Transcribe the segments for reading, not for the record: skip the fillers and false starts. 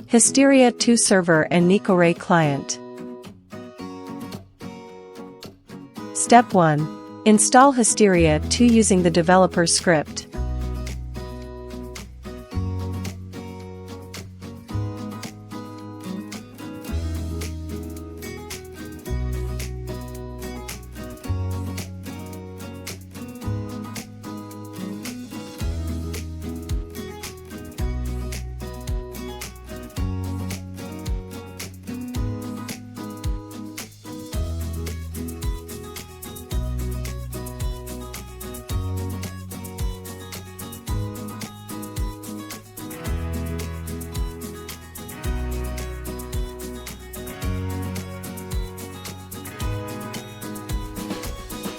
Hysteria2 server and NekoRay client. Step 1. Install Hysteria2 using the developer's script.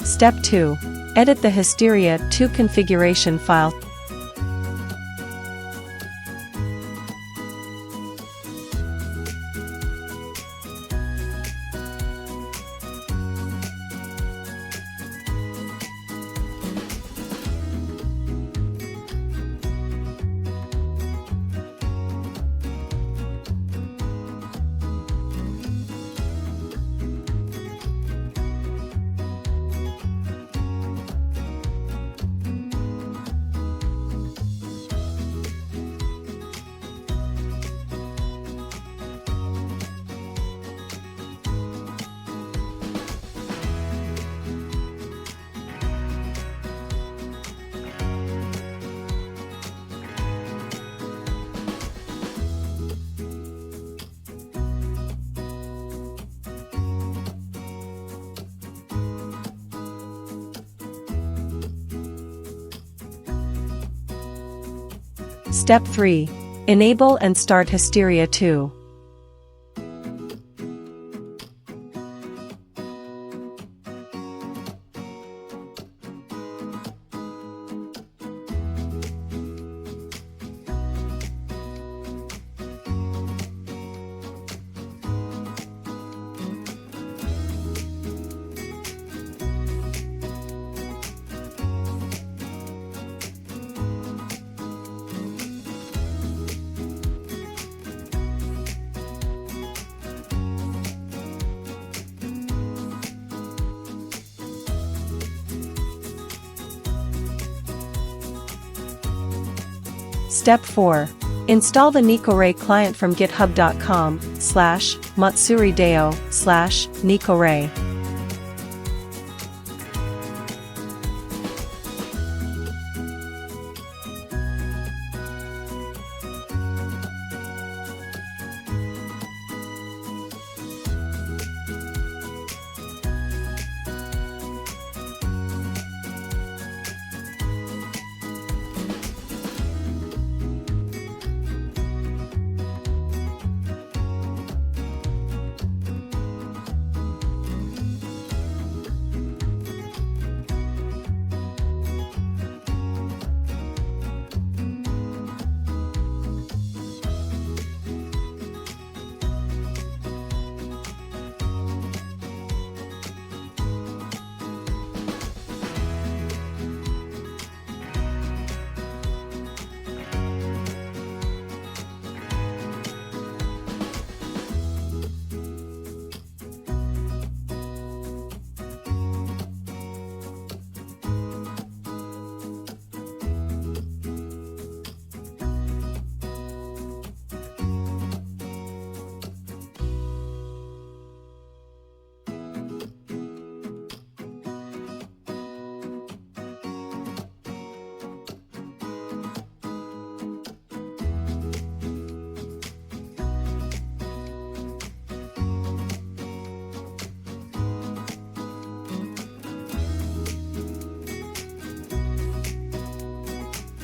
Step 2. Edit the Hysteria2 configuration file. Step 3. Enable and start Hysteria2. Step 4. Install the NekoRay client from github.com/MatsuriDayo/NekoRay.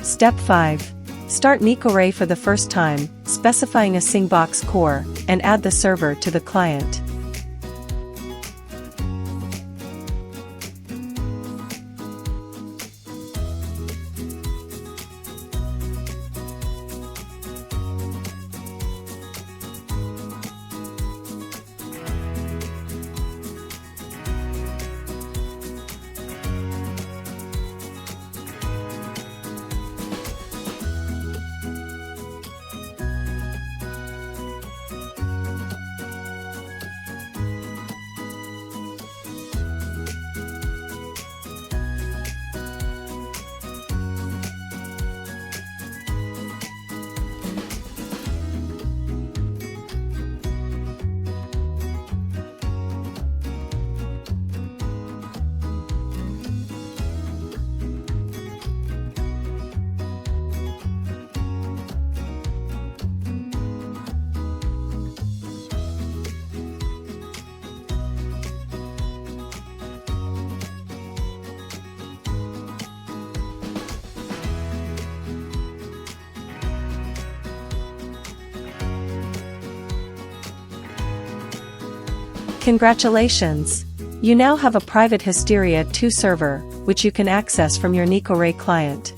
Step 5. Start NekoRay for the first time, specifying a singbox core, and add the server to the client. Congratulations! You now have a private Hysteria2 server, which you can access from your NekoRay client.